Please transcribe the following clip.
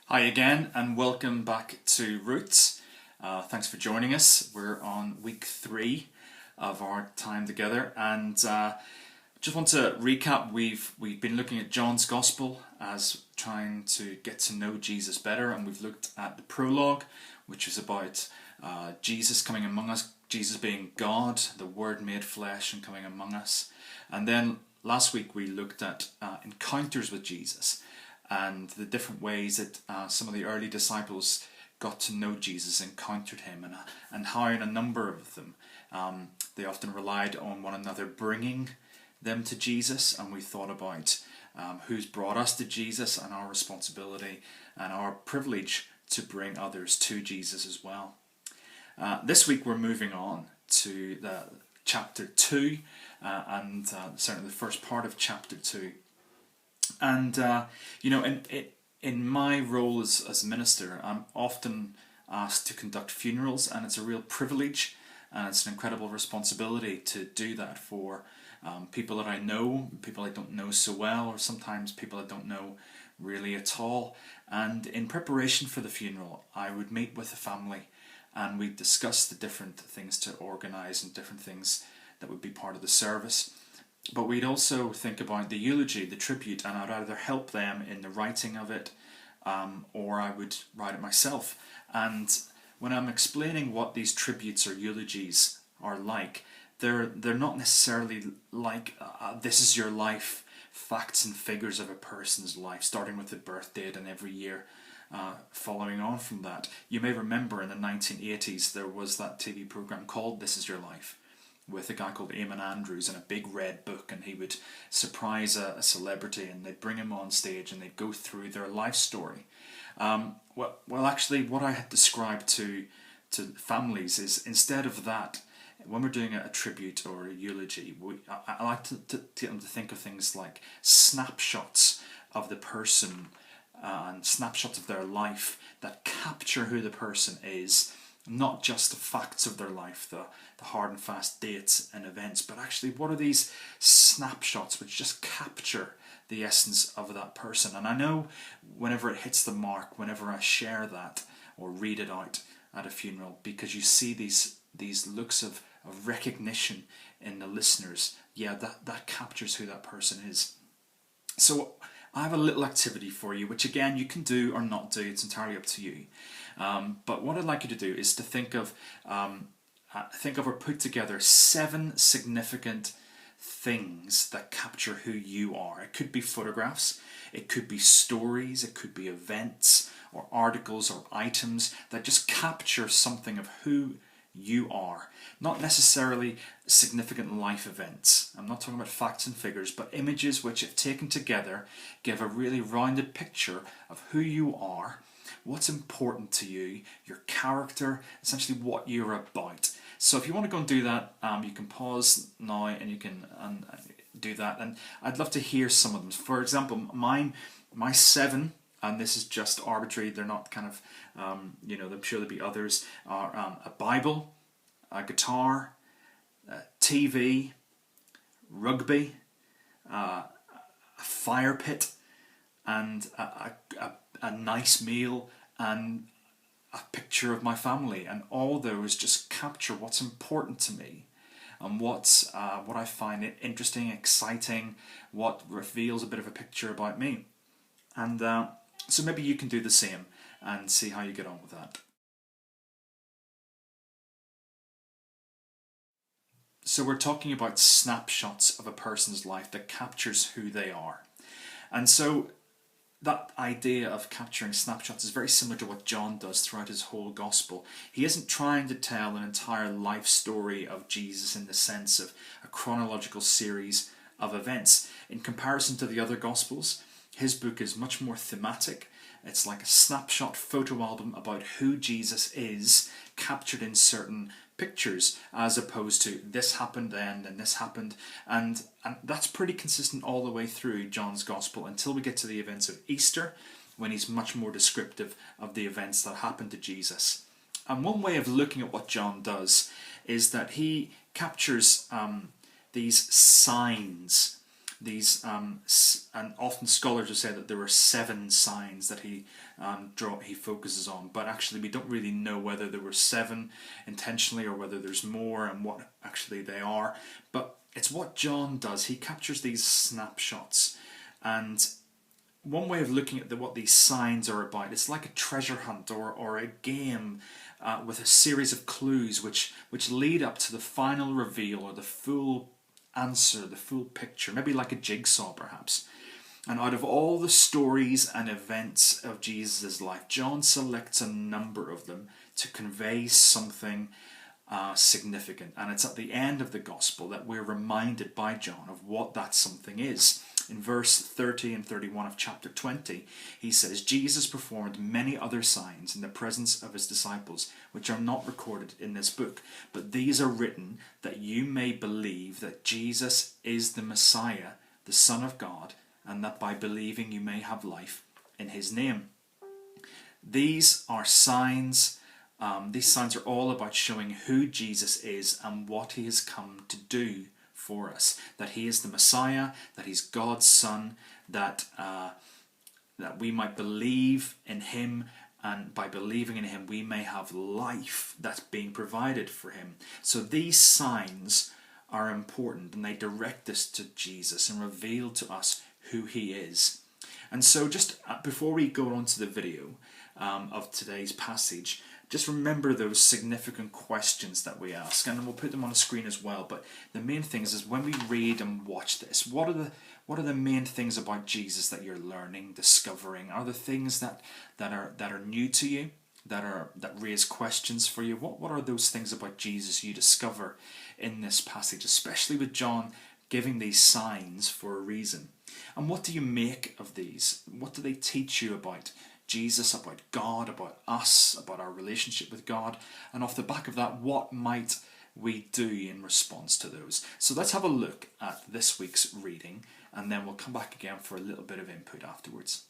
Hi again, and welcome back to Roots. Thanks for joining us. We're on week 3 of our time together, and just want to recap. We've been looking at John's Gospel as trying to get to know Jesus better, and we've looked at the prologue, which is about Jesus coming among us, Jesus being God, the Word made flesh, and coming among us. And then last week we looked at encounters with Jesus and the different ways that some of the early disciples got to know Jesus, encountered him, and how in a number of them they often relied on one another bringing them to Jesus. And we thought about who's brought us to Jesus and our responsibility and our privilege to bring others to Jesus as well. This week we're moving on to the chapter 2 and certainly the first part of chapter 2. And in my role as a minister, I'm often asked to conduct funerals, and it's a real privilege and it's an incredible responsibility to do that for people that I know, people I don't know so well, or sometimes people I don't know really at all. And in preparation for the funeral, I would meet with the family and we'd discuss the different things to organise and different things that would be part of the service. But we'd also think about the eulogy, the tribute, and I'd either help them in the writing of it or I would write it myself. And when I'm explaining what these tributes or eulogies are like, they're not necessarily like this is your life, facts and figures of a person's life, starting with the birth date and every year following on from that. You may remember in the 1980s there was that TV programme called This Is Your Life, with a guy called Eamon Andrews in a big red book, and he would surprise a celebrity and they'd bring him on stage and they'd go through their life story. Actually what I had described to families is, instead of that, when we're doing a tribute or a eulogy, I like to get them to think of things like snapshots of the person and snapshots of their life that capture who the person is, not just the facts of their life, the hard and fast dates and events, but actually what are these snapshots which just capture the essence of that person. And I know whenever it hits the mark, whenever I share that or read it out at a funeral, because you see these looks of recognition in the listeners. Yeah, that captures who that person is. So I have a little activity for you, which again you can do or not do, it's entirely up to you. But what I'd like you to do is to think of or put together 7 significant things that capture who you are. It could be photographs, it could be stories, it could be events or articles or items that just capture something of who you are. Not necessarily significant life events. I'm not talking about facts and figures, but images which, if taken together, give a really rounded picture of who you are, what's important to you, your character, essentially what you're about. So if you want to go and do that, you can pause now and you can do that. And I'd love to hear some of them. For example, my 7, and this is just arbitrary, they're not kind of, I'm sure there'll be others, are a Bible, a guitar, TV, rugby, a fire pit, and a nice meal, and a picture of my family. And all those just capture what's important to me and what I find interesting, exciting, what reveals a bit of a picture about me. And so maybe you can do the same and see how you get on with that. So we're talking about snapshots of a person's life that captures who they are. And so that idea of capturing snapshots is very similar to what John does throughout his whole gospel. He isn't trying to tell an entire life story of Jesus in the sense of a chronological series of events. In comparison to the other gospels, his book is much more thematic. It's like a snapshot photo album about who Jesus is, captured in certain pictures, as opposed to this happened then and this happened, and that's pretty consistent all the way through John's Gospel until we get to the events of Easter, when he's much more descriptive of the events that happened to Jesus. And one way of looking at what John does is that he captures these signs these, and often scholars will say that there were 7 signs that he focuses on, but actually we don't really know whether there were 7 intentionally or whether there's more and what actually they are. But it's what John does. He captures these snapshots, and one way of looking at what these signs are about, it's like a treasure hunt or a game with a series of clues which lead up to the final reveal or the full answer, the full picture, maybe like a jigsaw perhaps. And out of all the stories and events of Jesus' life, John selects a number of them to convey something significant. And it's at the end of the gospel that we're reminded by John of what that something is. In verse 30 and 31 of chapter 20, he says, Jesus performed many other signs in the presence of his disciples, which are not recorded in this book. But these are written that you may believe that Jesus is the Messiah, the Son of God, and that by believing you may have life in his name. These are signs. These signs are all about showing who Jesus is and what he has come to do for us. That he is the Messiah, that he's God's Son, that we might believe in him, and by believing in him we may have life that's being provided for him. So these signs are important, and they direct us to Jesus and reveal to us who he is. And so just before we go on to the video of today's passage, just remember those significant questions that we ask, and we'll put them on the screen as well. But the main thing is when we read and watch this, what are the main things about Jesus that you're learning, discovering? Are the things that are new to you, that raise questions for you? What are those things about Jesus you discover in this passage, especially with John giving these signs for a reason? And what do you make of these? What do they teach you about Jesus, about God, about us, about our relationship with God? And off the back of that, what might we do in response to those? So let's have a look at this week's reading, and then we'll come back again for a little bit of input afterwards.